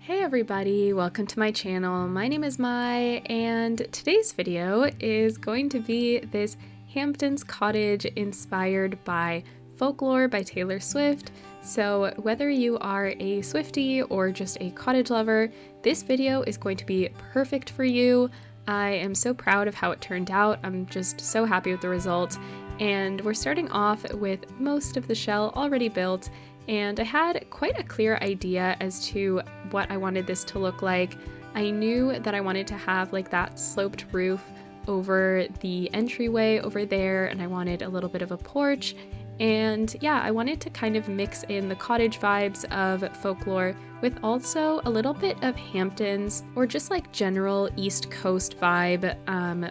Hey everybody, welcome to my channel. My name is Mai, and today's video is going to be this Hampton's cottage inspired by Folklore by Taylor Swift. So whether you are a Swiftie or just a cottage lover, this video is going to be perfect for you. I am so proud of how it turned out. I'm just so happy with the results. And we're starting off with most of the shell already built, and I had quite a clear idea as to what I wanted this to look like. I knew that I wanted to have like that sloped roof over the entryway over there, and I wanted a little bit of a porch. And yeah, I wanted to kind of mix in the cottage vibes of Folklore with also a little bit of Hamptons or just like general East Coast vibe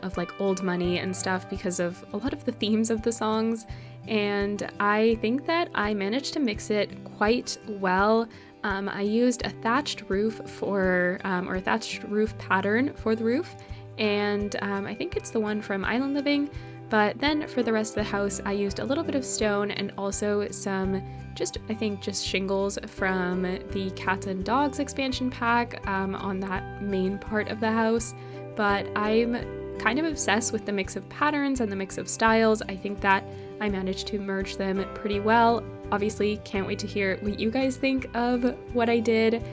of like old money and stuff because of a lot of the themes of the songs. And I think that I managed to mix it quite well. I used a thatched roof or a thatched roof pattern for the roof, and I think it's the one from Island Living. But then for the rest of the house, I used a little bit of stone and also some just shingles from the Cats and Dogs expansion pack on that main part of the house. But I'm kind of obsessed with the mix of patterns and the mix of styles. I think that I managed to merge them pretty well. Obviously, can't wait to hear what you guys think of what I did,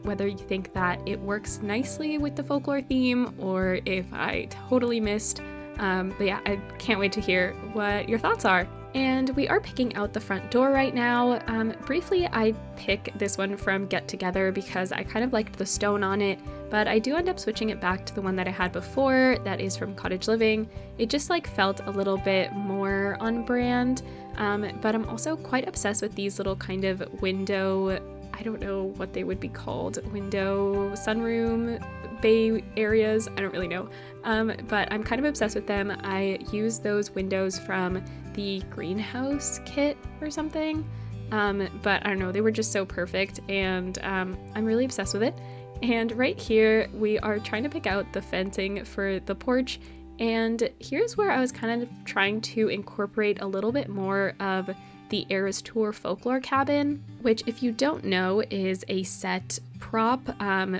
whether you think that it works nicely with the folklore theme or if I totally missed. But yeah, I can't wait to hear what your thoughts are. And we are picking out the front door right now. Briefly, I pick this one from Get Together because I kind of liked the stone on it, but I do end up switching it back to the one that I had before that is from Cottage Living. It just like felt a little bit more on brand, but I'm also quite obsessed with these little kind of window, I don't know what they would be called, window, sunroom, bay areas, I don't really know, but I'm kind of obsessed with them. I use those windows from the greenhouse kit or something, but I don't know, they were just so perfect, and I'm really obsessed with it. And right here we are trying to pick out the fencing for the porch, and here's where I was kind of trying to incorporate a little bit more of the Eras Tour folklore cabin, which, if you don't know, is a set prop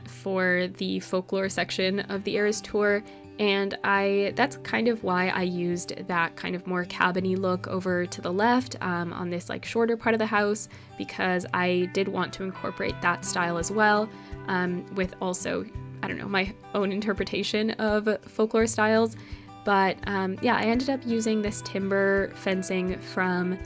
for the folklore section of the Eras Tour. And that's kind of why I used that kind of more cabin-y look over to the left on this like shorter part of the house, because I did want to incorporate that style as well, with also, I don't know, my own interpretation of folklore styles. But yeah, I ended up using this timber fencing from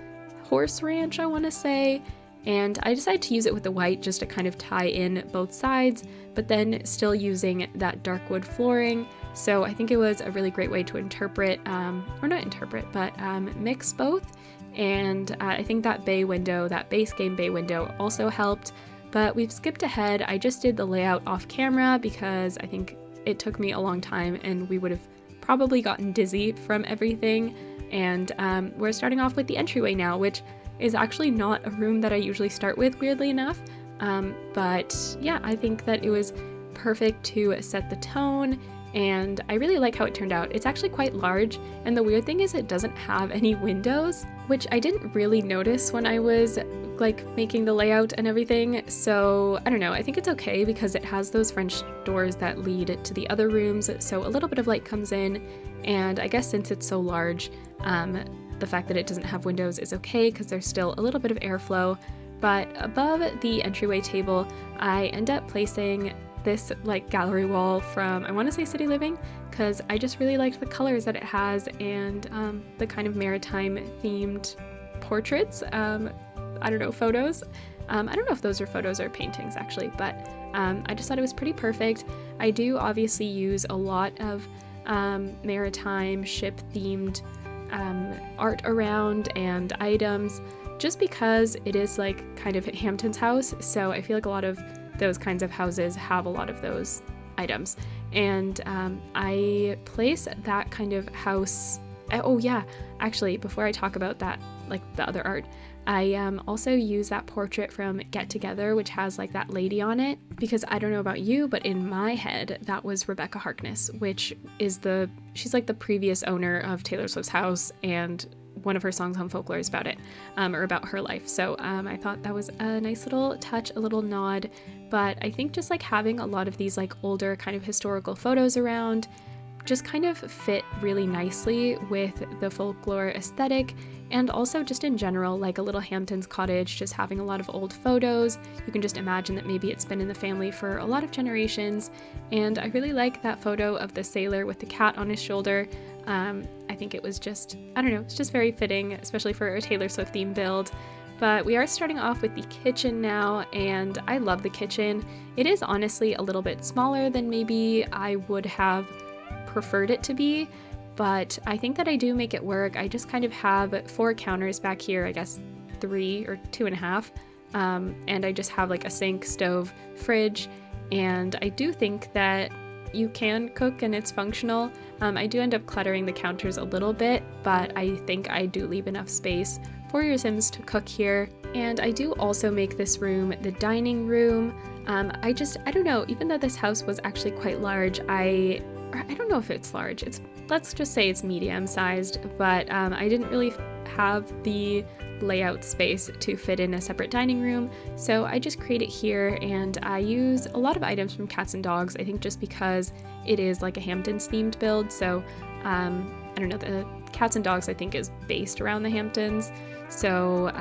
Horse Ranch, I want to say, and I decided to use it with the white just to kind of tie in both sides, but then still using that dark wood flooring. So I think it was a really great way to interpret, or not interpret, but mix both. And I think that bay window, that base game bay window also helped, but we've skipped ahead. I just did the layout off camera because I think it took me a long time and we would have probably gotten dizzy from everything. And we're starting off with the entryway now, which is actually not a room that I usually start with, weirdly enough. But yeah, I think that it was perfect to set the tone, and I really like how it turned out. It's actually quite large, and the weird thing is it doesn't have any windows, which I didn't really notice when I was like making the layout and everything. So I don't know, I think it's okay because it has those French doors that lead to the other rooms, so a little bit of light comes in. And I guess since it's so large, the fact that it doesn't have windows is okay because there's still a little bit of airflow. But above the entryway table, I end up placing this like gallery wall from, I want to say City Living, because I just really liked the colors that it has and the kind of maritime themed portraits. I don't know, photos. I don't know if those are photos or paintings actually, but I just thought it was pretty perfect. I do obviously use a lot of maritime ship themed art around and items, just because it is like kind of Hampton's house, so I feel like a lot of those kinds of houses have a lot of those items. And I place that kind of house, oh yeah, actually before I talk about that, like the other art, I also use that portrait from Get Together, which has like that lady on it, because I don't know about you, but in my head that was Rebecca Harkness, which is she's like the previous owner of Taylor Swift's house and one of her songs on Folklore is about it, or about her life. So I thought that was a nice little touch, a little nod. But I think just like having a lot of these like older kind of historical photos around just kind of fit really nicely with the folklore aesthetic, and also just in general, like a little Hampton's cottage, just having a lot of old photos. You can just imagine that maybe it's been in the family for a lot of generations. And I really like that photo of the sailor with the cat on his shoulder. I think it was just, I don't know, it's just very fitting, especially for a Taylor Swift theme build. But we are starting off with the kitchen now, and I love the kitchen. It is honestly a little bit smaller than maybe I would have preferred it to be, but I think that I do make it work. I just kind of have 4 counters back here, I guess 3 or 2.5, and I just have like a sink, stove, fridge, and I do think that you can cook and it's functional. I do end up cluttering the counters a little bit, but I think I do leave enough space for your Sims to cook here. And I do also make this room the dining room. I don't know, even though this house was actually quite large, I don't know if it's large. Let's just say it's medium sized, but I didn't really have the layout space to fit in a separate dining room. So I just create it here, and I use a lot of items from Cats and Dogs, I think just because it is like a Hamptons themed build. So I don't know, the Cats and Dogs I think is based around the Hamptons. So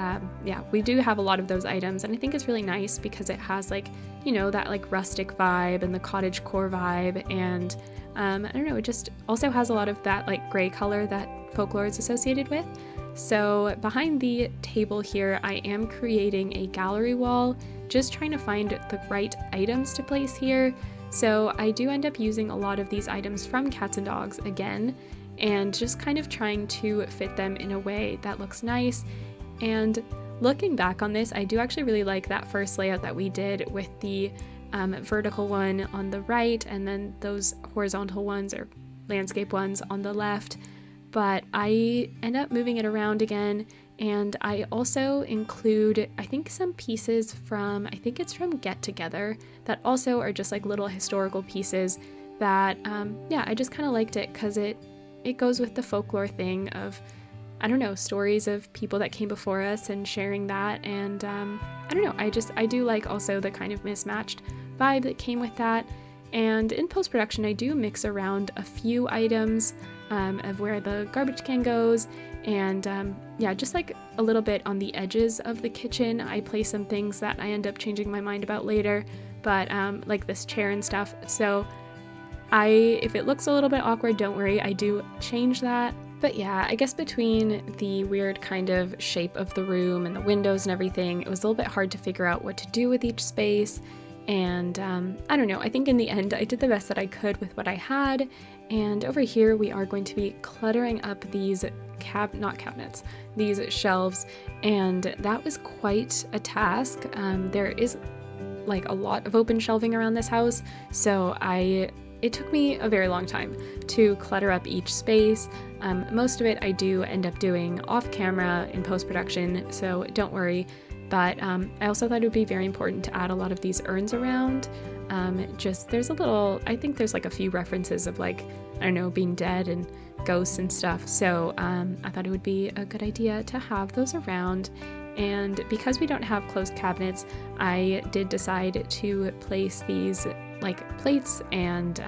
yeah, we do have a lot of those items, and I think it's really nice because it has like, you know, that like rustic vibe and the cottage core vibe, and I don't know, it just also has a lot of that like gray color that folklore is associated with. So behind the table here, I am creating a gallery wall, just trying to find the right items to place here. So I do end up using a lot of these items from Cats and Dogs again, and just kind of trying to fit them in a way that looks nice. And looking back on this, I do actually really like that first layout that we did with the vertical one on the right, and then those horizontal ones or landscape ones on the left. But I end up moving it around again, and I also include, I think, some pieces from, I think it's from Get Together, that also are just like little historical pieces that, yeah, I just kind of liked it because it goes with the folklore thing of, I don't know, stories of people that came before us and sharing that. And I don't know, I do like also the kind of mismatched vibe that came with that. And in post-production, I do mix around a few items of where the garbage can goes, and yeah, just like a little bit on the edges of the kitchen. I place some things that I end up changing my mind about later, but like this chair and stuff. So if it looks a little bit awkward, don't worry, I do change that. But yeah, I guess between the weird kind of shape of the room and the windows and everything, it was a little bit hard to figure out what to do with each space. And I don't know, I think in the end I did the best that I could with what I had. And over here we are going to be cluttering up these these shelves, and that was quite a task. There is like a lot of open shelving around this house, so it took me a very long time to clutter up each space. Most of it I do end up doing off camera in post-production, so don't worry. But I also thought it would be very important to add a lot of these urns around. I think there's like a few references of like, I don't know, being dead and ghosts and stuff. So I thought it would be a good idea to have those around. And because we don't have closed cabinets, I did decide to place these like plates and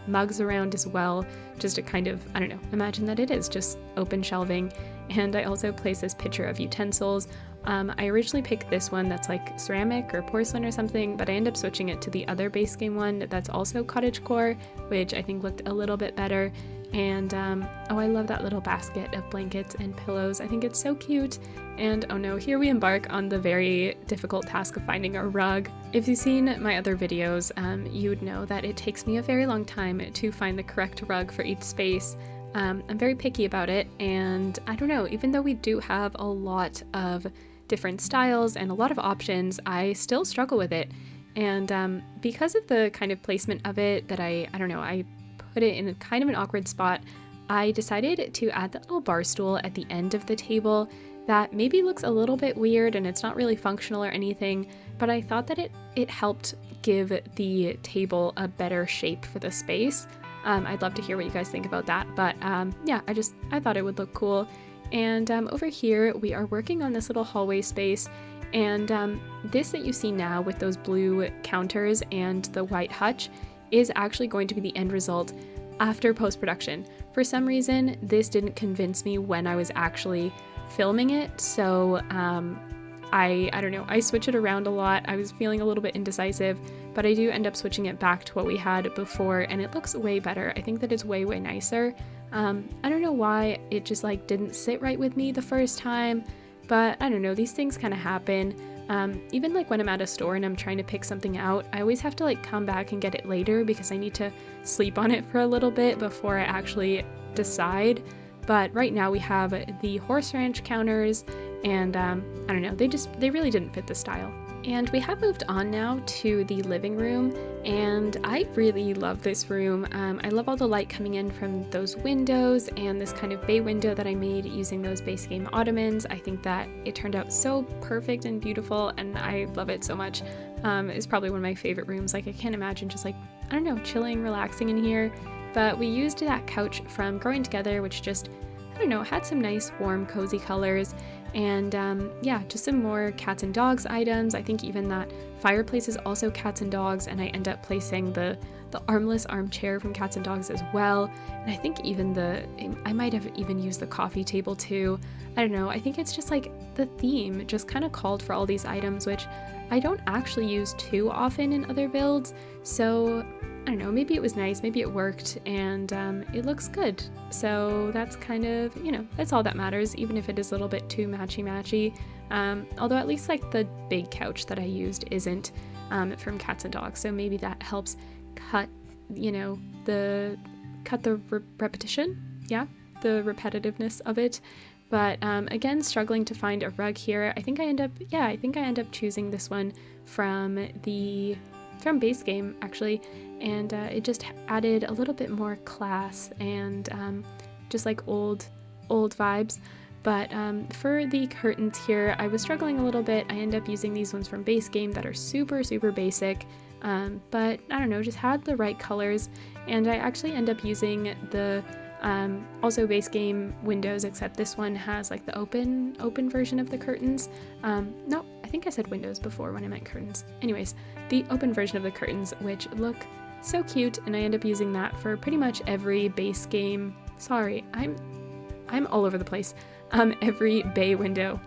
mugs around as well, just to kind of, I don't know, imagine that it is just open shelving. And I also placed this picture of utensils. I originally picked this one that's like ceramic or porcelain or something, but I ended up switching it to the other base game one that's also cottagecore, which I think looked a little bit better. And oh, I love that little basket of blankets and pillows. I think it's so cute. And oh no, here we embark on the very difficult task of finding a rug. If you've seen my other videos, you would know that it takes me a very long time to find the correct rug for each space. I'm very picky about it, and I don't know, even though we do have a lot of different styles and a lot of options, I still struggle with it. And because of the kind of placement of it that I don't know, I put it in a kind of an awkward spot, I decided to add the little bar stool at the end of the table that maybe looks a little bit weird and it's not really functional or anything, but I thought that it helped give the table a better shape for the space. I'd love to hear what you guys think about that, but yeah, I thought it would look cool. And over here we are working on this little hallway space, and this that you see now with those blue counters and the white hutch is actually going to be the end result after post-production. For some reason, this didn't convince me when I was actually filming it, so I don't know, I switch it around a lot. I was feeling a little bit indecisive, but I do end up switching it back to what we had before, and it looks way better. I think that it's way nicer. I don't know why it just like didn't sit right with me the first time, but I don't know, these things kind of happen. Even like when I'm at a store and I'm trying to pick something out, I always have to like come back and get it later because I need to sleep on it for a little bit before I actually decide. But right now we have the horse ranch counters, and I don't know, they really didn't fit the style. And we have moved on now to the living room, and I really love this room. I love all the light coming in from those windows and this kind of bay window that I made using those base game ottomans. I think that it turned out so perfect and beautiful, and I love it so much. It's probably one of my favorite rooms. Like, I can't imagine just like, I don't know, chilling, relaxing in here. But we used that couch from Growing Together, which just, I don't know, had some nice warm cozy colors, and yeah, just some more cats and dogs items. I think even that fireplace is also cats and dogs, and I end up placing the armless armchair from Cats and Dogs as well. And I think even I might have even used the coffee table too. I don't know, I think it's just like the theme just kind of called for all these items, which I don't actually use too often in other builds. So I don't know, maybe it was nice, maybe it worked, and it looks good. So that's kind of, you know, that's all that matters, even if it is a little bit too matchy-matchy. Although at least like the big couch that I used isn't from Cats and Dogs, so maybe that helps cut, you know, the repetition, yeah, the repetitiveness of it. But again, struggling to find a rug here. I think I end up choosing this one from base game actually, and it just added a little bit more class and just like old vibes. But for the curtains here, I was struggling a little bit. I end up using these ones from base game that are super basic, but I don't know, just had the right colors. And I actually end up using the also base game windows, except this one has like the open version of the curtains. No, I think I said windows before when I meant curtains. Anyways, the open version of the curtains, which look so cute, and I end up using that for pretty much every base game. Sorry, I'm all over the place. Every bay window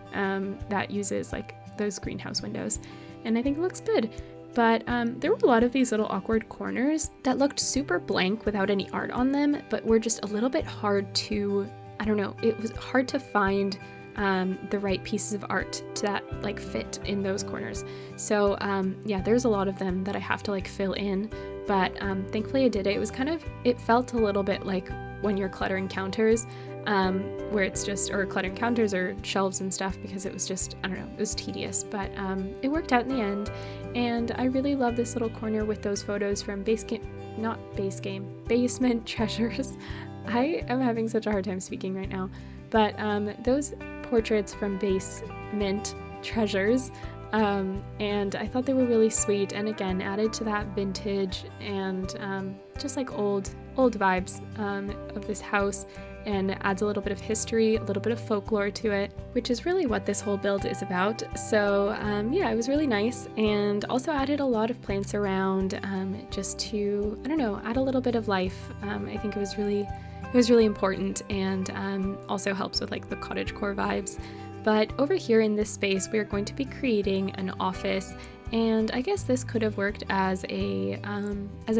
that uses like those greenhouse windows, and I think it looks good. But there were a lot of these little awkward corners that looked super blank without any art on them, but were just a little bit hard to, I don't know, it was hard to find the right pieces of art to that like fit in those corners. So yeah, there's a lot of them that I have to like fill in, but thankfully I did it. It was kind of, it felt a little bit like when you're cluttering counters, where it's just, or cluttering counters or shelves and stuff, because it was just, I don't know, it was tedious, but it worked out in the end. And I really love this little corner with those photos from basement treasures. I am having such a hard time speaking right now, but those portraits from basement treasures, and I thought they were really sweet, and again added to that vintage and just like old vibes of this house, and adds a little bit of history, a little bit of folklore to it, which is really what this whole build is about. So yeah, it was really nice, and also added a lot of plants around just to, I don't know, add a little bit of life. I think it was really important, and also helps with like the cottagecore vibes. But over here in this space, we are going to be creating an office, and I guess this could have worked as a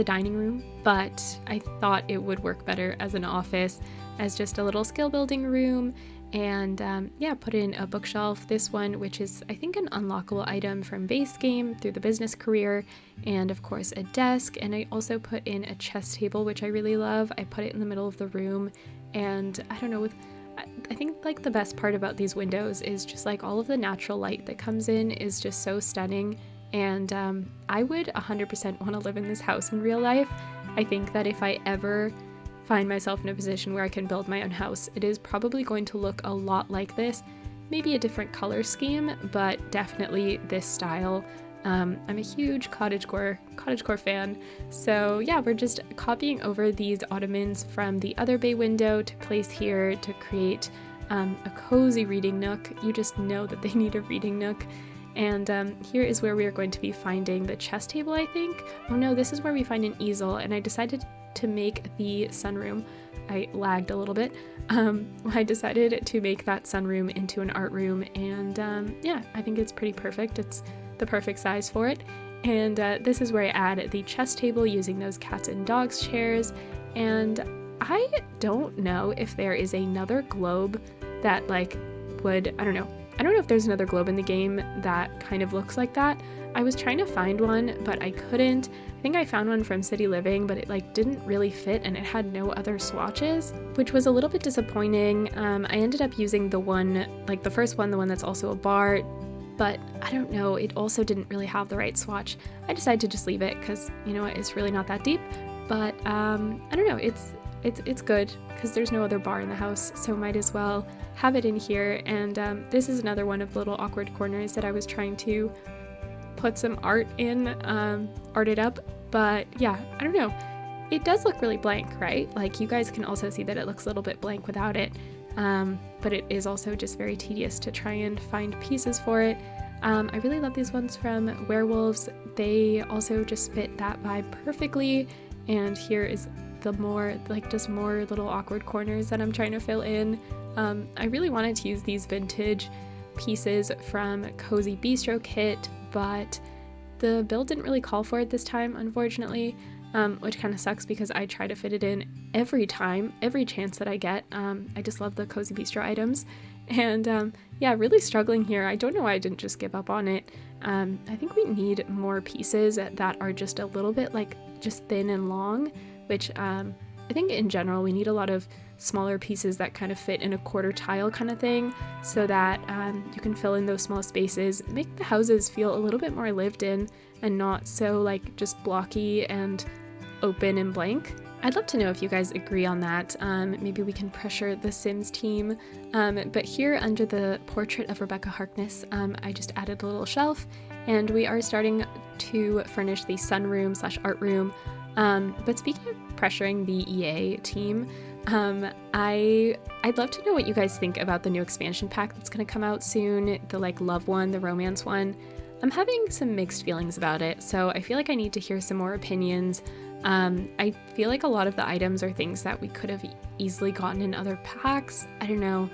dining room, but I thought it would work better as an office, as just a little skill building room. And yeah, put in a bookshelf, this one, which is I think an unlockable item from base game through the business career, and of course a desk. And I also put in a chess table, which I really love. I put it in the middle of the room, and I don't know, I think like the best part about these windows is just like all of the natural light that comes in is just so stunning. And I would 100% want to live in this house in real life. I think that if I ever find myself in a position where I can build my own house, it is probably going to look a lot like this. Maybe a different color scheme, but definitely this style. I'm a huge cottagecore fan. So yeah, we're just copying over these ottomans from the other bay window to place here to create a cozy reading nook. You just know that they need a reading nook. And here is where we are going to be finding the chess table, I think. Oh no, this is where we find an easel, and I decided to make the sunroom. I lagged a little bit. I decided to make that sunroom into an art room, and yeah, I think it's pretty perfect. It's the perfect size for it. And this is where I add the chess table using those cats and dogs chairs. And I don't know if there is another globe that like would, I don't know if there's another globe in the game that kind of looks like that. I was trying to find one, but I couldn't. I think I found one from City Living, but it like didn't really fit and it had no other swatches, which was a little bit disappointing. I ended up using the one, like the first one, the one that's also a bar, but I don't know, it also didn't really have the right swatch. I decided to just leave it because, you know, it's really not that deep, but I don't know, it's good because there's no other bar in the house, so might as well have it in here. And this is another one of the little awkward corners that I was trying to put some art in, art it up, but yeah, I don't know. It does look really blank, right? Like you guys can also see that it looks a little bit blank without it, but it is also just very tedious to try and find pieces for it. I really love these ones from Werewolves. They also just fit that vibe perfectly, and here is the more, like just more little awkward corners that I'm trying to fill in. I really wanted to use these vintage pieces from Cozy Bistro Kit, but the build didn't really call for it this time, unfortunately, which kind of sucks because I try to fit it in every time, every chance that I get. I just love the Cozy Bistro items, and yeah, really struggling here. I don't know why I didn't just give up on it. I think we need more pieces that are just a little bit like just thin and long, which I think in general we need a lot of smaller pieces that kind of fit in a quarter tile kind of thing, so that you can fill in those small spaces, make the houses feel a little bit more lived in and not so like just blocky and open and blank. I'd love to know if you guys agree on that. Maybe we can pressure the Sims team. But here under the portrait of Rebecca Harkness, I just added a little shelf, and we are starting to furnish the sunroom / art room. But speaking of pressuring the EA team, I'd love to know what you guys think about the new expansion pack that's going to come out soon, the like love one, the romance one. I'm having some mixed feelings about it, so I feel like I need to hear some more opinions. I feel like a lot of the items are things that we could have easily gotten in other packs. I don't know.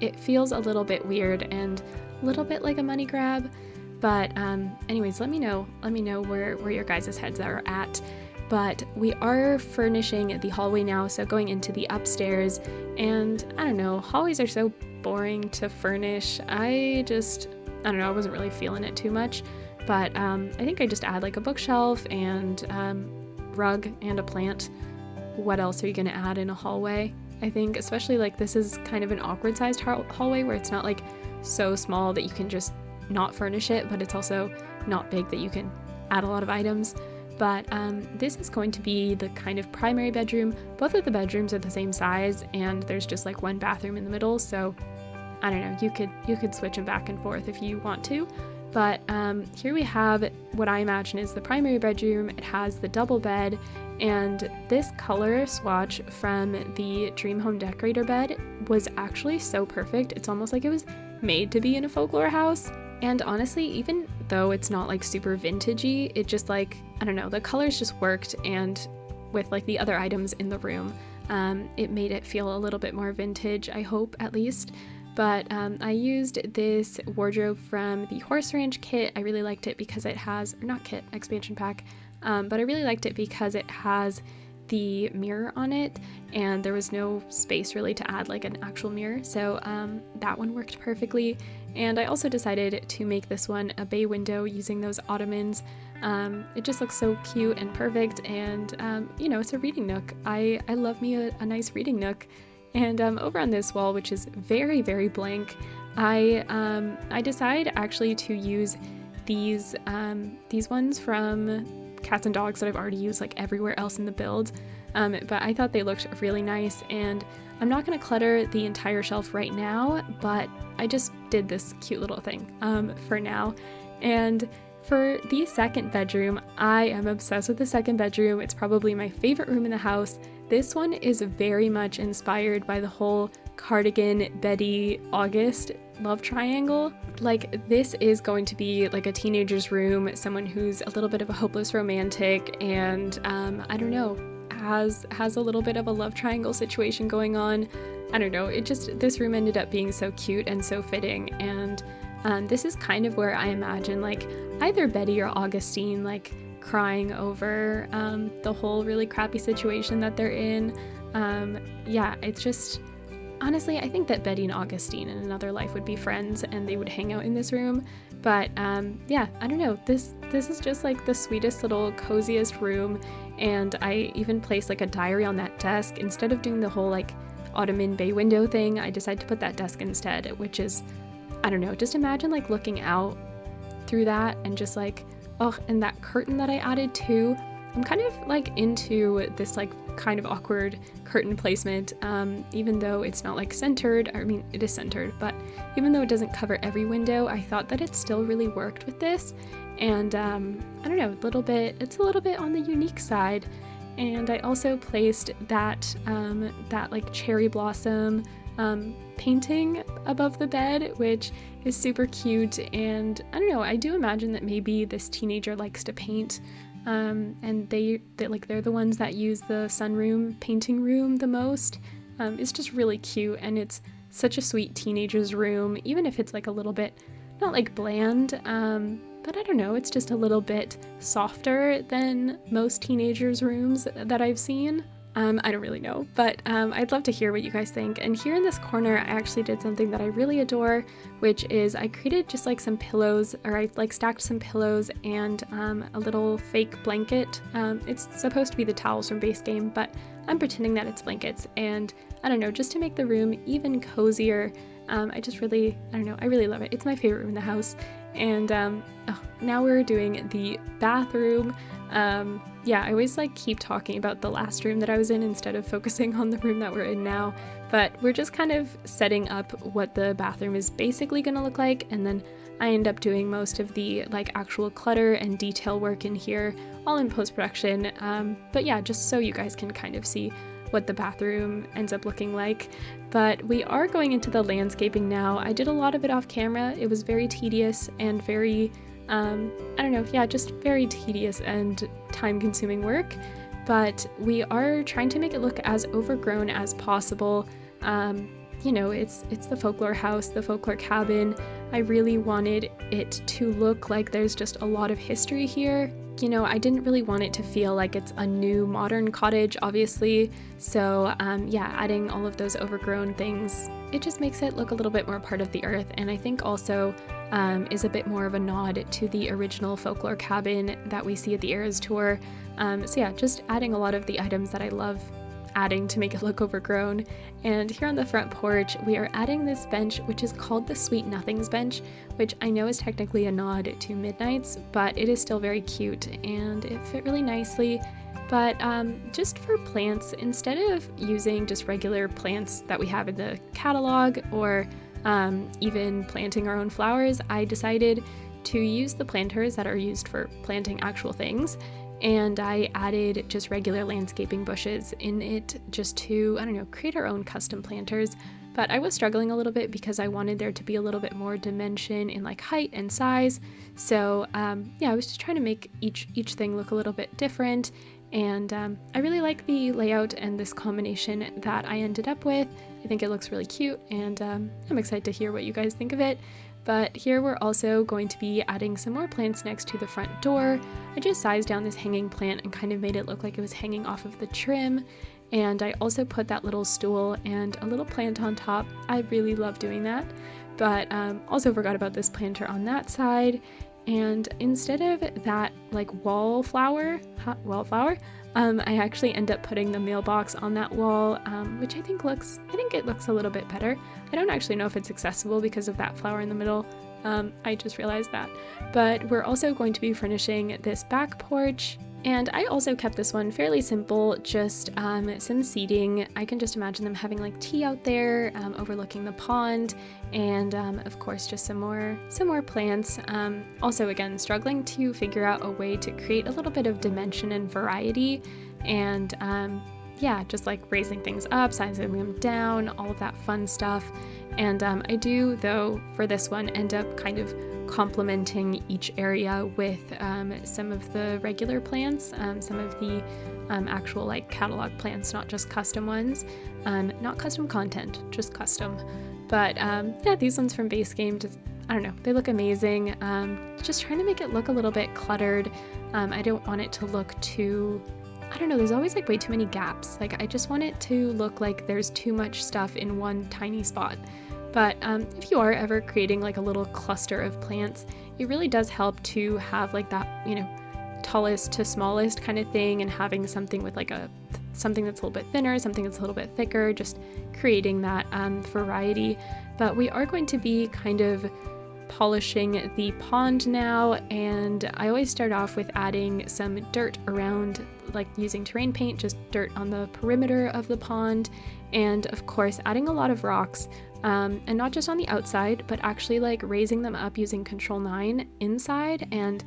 It feels a little bit weird and a little bit like a money grab. But anyways, let me know where your guys' heads are at. But we are furnishing the hallway now, so going into the upstairs, and I don't know, hallways are so boring to furnish. I don't know, I wasn't really feeling it too much, but I think I just add like a bookshelf and rug and a plant. What else are you gonna add in a hallway? I think especially like this is kind of an awkward sized hallway where it's not like so small that you can just not furnish it, but it's also not big that you can add a lot of items. But this is going to be the kind of primary bedroom. Both of the bedrooms are the same size, and there's just like one bathroom in the middle, so I don't know, you could switch them back and forth if you want to. But here we have what I imagine is the primary bedroom. It has the double bed, and this color swatch from the Dream Home Decorator bed was actually so perfect. It's almost like it was made to be in a folklore house. And honestly, even though it's not like super vintagey, it just like, I don't know, the colors just worked, and with like the other items in the room, it made it feel a little bit more vintage, I hope at least. But I used this wardrobe from the Horse Ranch kit. I really liked it because it has, or not kit, expansion pack, but I really liked it because it has the mirror on it, and there was no space really to add like an actual mirror, so that one worked perfectly. And I also decided to make this one a bay window using those ottomans. It just looks so cute and perfect, and you know, it's a reading nook. I love me a nice reading nook. And over on this wall, which is very, very blank, I decide actually to use these ones from Cats and Dogs that I've already used like everywhere else in the build, but I thought they looked really nice, and I'm not going to clutter the entire shelf right now, but I just did this cute little thing for now. And for the second bedroom, I am obsessed with the second bedroom. It's probably my favorite room in the house. This one is very much inspired by the whole cardigan, Betty, August love triangle. Like, this is going to be like a teenager's room, someone who's a little bit of a hopeless romantic and I don't know, has a little bit of a love triangle situation going on. I don't know, this room ended up being so cute and so fitting, and this is kind of where I imagine like either Betty or Augustine like crying over the whole really crappy situation that they're in. Yeah, it's just, honestly, I think that Betty and Augustine in another life would be friends and they would hang out in this room. But yeah, I don't know, this is just like the sweetest little coziest room, and I even placed like a diary on that desk. Instead of doing the whole like ottoman bay window thing, I decided to put that desk instead, which is, I don't know, just imagine like looking out through that and just like, oh, and that curtain that I added too. I'm kind of like into this like kind of awkward curtain placement, even though it's not like centered. I mean, it is centered, but even though it doesn't cover every window, I thought that it still really worked with this. And I don't know, it's a little bit on the unique side. And I also placed that like cherry blossom painting above the bed, which is super cute. And I don't know, I do imagine that maybe this teenager likes to paint, and they're the ones that use the sunroom painting room the most. It's just really cute, and it's such a sweet teenager's room, even if it's like a little bit not like bland, but I don't know, it's just a little bit softer than most teenagers' rooms that I've seen. I don't really know, but I'd love to hear what you guys think. And here in this corner, I actually did something that I really adore, which is I created just like some pillows, or I like stacked some pillows and a little fake blanket. It's supposed to be the towels from base game, but I'm pretending that it's blankets. And I don't know, just to make the room even cozier. I really love it. It's my favorite room in the house. And now we're doing the bathroom. Yeah, I always like keep talking about the last room that I was in instead of focusing on the room that we're in now, but we're just kind of setting up what the bathroom is basically going to look like, and then I end up doing most of the like actual clutter and detail work in here, all in post-production. But yeah, just so you guys can kind of see what the bathroom ends up looking like. But we are going into the landscaping now. I did a lot of it off camera. It was very tedious and very just very tedious and time-consuming work, but we are trying to make it look as overgrown as possible. It's the folklore house, the folklore cabin. I really wanted it to look like there's just a lot of history here. I didn't really want it to feel like it's a new modern cottage, obviously, so adding all of those overgrown things, it just makes it look a little bit more part of the earth, and I think also is a bit more of a nod to the original folklore cabin that we see at the Eras tour. Just adding a lot of the items that I love adding to make it look overgrown. And here on the front porch, we are adding this bench, which is called the Sweet Nothings bench, which I know is technically a nod to Midnight's, but it is still very cute and it fit really nicely. But just for plants, instead of using just regular plants that we have in the catalog, or even planting our own flowers, I decided to use the planters that are used for planting actual things, and I added just regular landscaping bushes in it just to, create our own custom planters. But I was struggling a little bit because I wanted there to be a little bit more dimension in like height and size. So I was just trying to make each thing look a little bit different. And I really like the layout and this combination that I ended up with. I think it looks really cute, and I'm excited to hear what you guys think of it. But here we're also going to be adding some more plants next to the front door. I just sized down this hanging plant and kind of made it look like it was hanging off of the trim. And I also put that little stool and a little plant on top. I really love doing that. But also forgot about this planter on that side. And instead of that like wallflower, I actually end up putting the mailbox on that wall, which I think it looks a little bit better. I don't actually know if it's accessible because of that flower in the middle. I just realized that. But we're also going to be furnishing this back porch. And I also kept this one fairly simple, just some seating. I can just imagine them having like tea out there, overlooking the pond, and of course just some more plants. Also, again, struggling to figure out a way to create a little bit of dimension and variety. And yeah, just like raising things up, sizing them down, all of that fun stuff. And I do, though, for this one, end up kind of complementing each area with some of the regular plants, some of the actual like catalog plants, not just custom ones, not custom content, just custom. But yeah, these ones from Base Game, just, I don't know, they look amazing. Just trying to make it look a little bit cluttered. I don't want it to look too, I don't know, there's always like way too many gaps. Like I just want it to look like there's too much stuff in one tiny spot. But if you are ever creating like a little cluster of plants, it really does help to have like that, you know, tallest to smallest kind of thing, and having something with like something that's a little bit thinner, something that's a little bit thicker, just creating that variety. But we are going to be kind of polishing the pond now, and I always start off with adding some dirt around, like using terrain paint, just dirt on the perimeter of the pond, and of course adding a lot of rocks, and not just on the outside, but actually like raising them up using Control 9 inside, and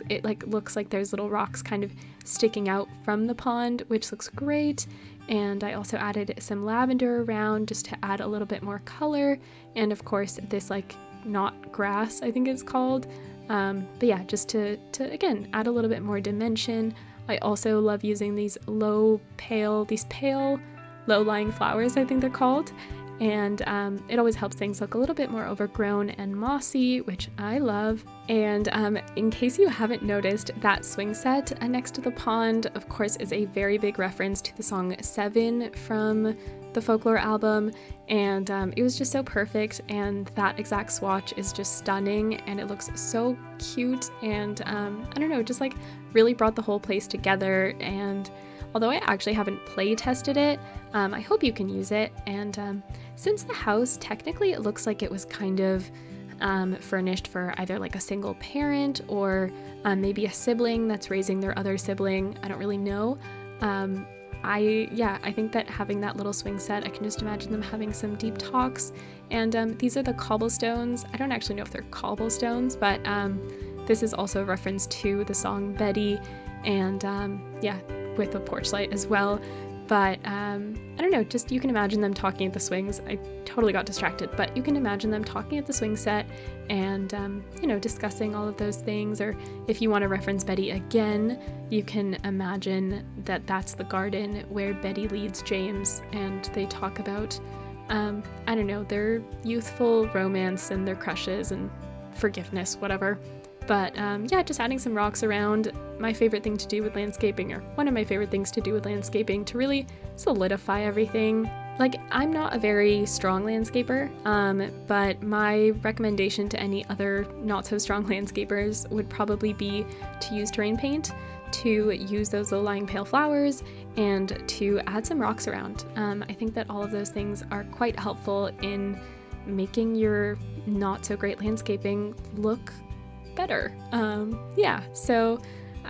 it looks like there's little rocks kind of sticking out from the pond, which looks great. And I also added some lavender around just to add a little bit more color, and of course this like knot grass, I think it's called. But yeah, just to again add a little bit more dimension. I also love using these pale low-lying flowers, I think they're called, and it always helps things look a little bit more overgrown and mossy, which I love. And in case you haven't noticed, that swing set next to the pond, of course, is a very big reference to the song 7 from the Folklore album, and it was just so perfect, and that exact swatch is just stunning, and it looks so cute, and I don't know, just like really brought the whole place together. And although I actually haven't play tested it, I hope you can use it. And since the house, technically it looks like it was kind of furnished for either like a single parent or maybe a sibling that's raising their other sibling, I don't really know. I think that having that little swing set, I can just imagine them having some deep talks. And these are the cobblestones. I don't actually know if they're cobblestones, but this is also a reference to the song Betty, and yeah, with a porch light as well. But I don't know, just you can imagine them talking at the swings. I totally got distracted, but you can imagine them talking at the swing set and, you know, discussing all of those things. Or if you want to reference Betty again, you can imagine that that's the garden where Betty leads James and they talk about, I don't know, their youthful romance and their crushes and forgiveness, whatever. But yeah, just adding some rocks around. My favorite thing to do with landscaping, or one of my favorite things to do with landscaping, to really solidify everything. Like, I'm not a very strong landscaper, but my recommendation to any other not so strong landscapers would probably be to use terrain paint, to use those low-lying pale flowers, and to add some rocks around. I think that all of those things are quite helpful in making your not so great landscaping look better. Yeah, so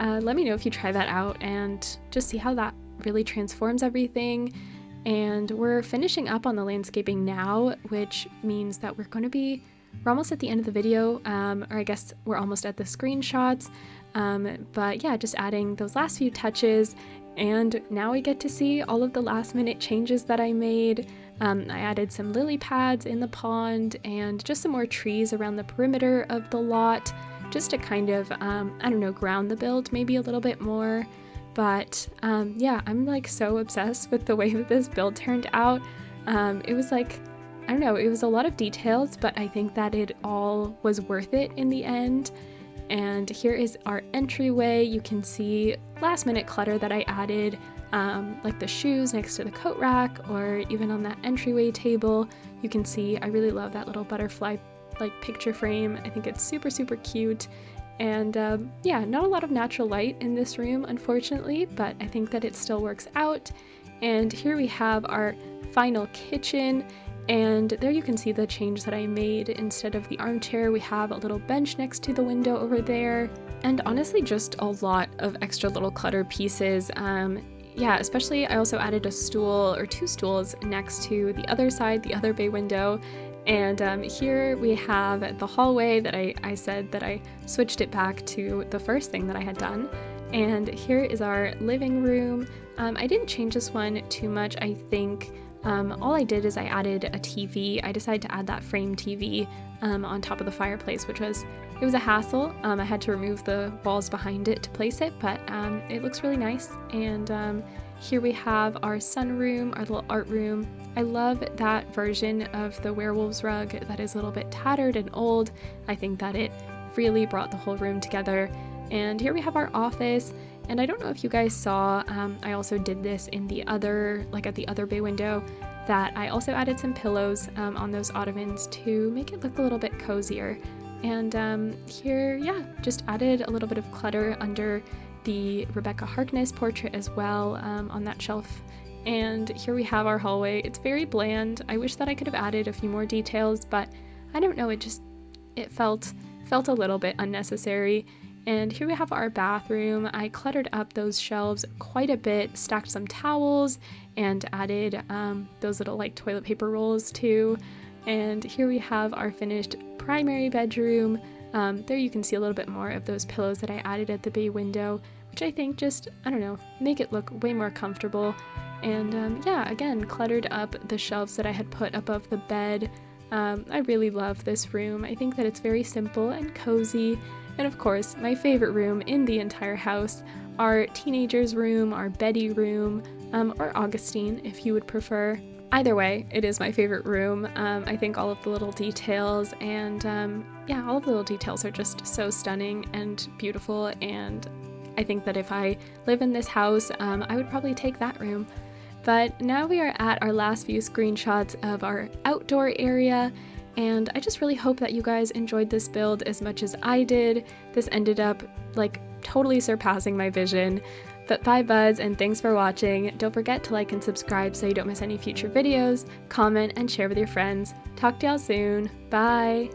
let me know if you try that out and just see how that really transforms everything. And we're finishing up on the landscaping now, which means that we're almost at the end of the video, or I guess we're almost at the screenshots. But yeah, just adding those last few touches, and now we get to see all of the last minute changes that I made. I added some lily pads in the pond and just some more trees around the perimeter of the lot, just to kind of, I don't know, ground the build maybe a little bit more. But yeah, I'm like so obsessed with the way that this build turned out. It was like, I don't know, it was a lot of details, but I think that it all was worth it in the end. And here is our entryway. You can see last minute clutter that I added, like the shoes next to the coat rack, or even on that entryway table. You can see I really love that little butterfly like picture frame. I think it's super, super cute. And yeah, not a lot of natural light in this room, unfortunately, but I think that it still works out. And here we have our final kitchen. And there you can see the change that I made. Instead of the armchair, we have a little bench next to the window over there. And honestly, just a lot of extra little clutter pieces. Yeah, especially I also added a stool or two stools next to the other side, the other bay window. And here we have the hallway that I said that I switched it back to the first thing that I had done. And here is our living room. I didn't change this one too much, I think. All I did is I added a TV. I decided to add that frame TV on top of the fireplace, it was a hassle. I had to remove the walls behind it to place it, but it looks really nice. And here we have our sunroom, our little art room. I love that version of the werewolves rug that is a little bit tattered and old. I think that it really brought the whole room together. And here we have our office. And I don't know if you guys saw, I also did this in the other, like at the other bay window, that I also added some pillows on those ottomans to make it look a little bit cozier. And here, yeah, just added a little bit of clutter under the Rebecca Harkness portrait as well on that shelf. And here we have our hallway. It's very bland. I wish that I could have added a few more details, but I don't know, it felt a little bit unnecessary. And here we have our bathroom. I cluttered up those shelves quite a bit, stacked some towels, and added those little like toilet paper rolls too. And here we have our finished primary bedroom. There you can see a little bit more of those pillows that I added at the bay window, which I think just, I don't know, make it look way more comfortable. And yeah, again, cluttered up the shelves that I had put above the bed. I really love this room. I think that it's very simple and cozy. And of course, my favorite room in the entire house, our teenager's room, our Betty room, or Augustine if you would prefer. Either way, it is my favorite room. I think all of the little details and yeah, all of the little details are just so stunning and beautiful. And I think that if I live in this house, I would probably take that room. But now we are at our last few screenshots of our outdoor area. And I just really hope that you guys enjoyed this build as much as I did. This ended up like totally surpassing my vision. But bye buds, and thanks for watching. Don't forget to like and subscribe so you don't miss any future videos, comment and share with your friends. Talk to y'all soon. Bye!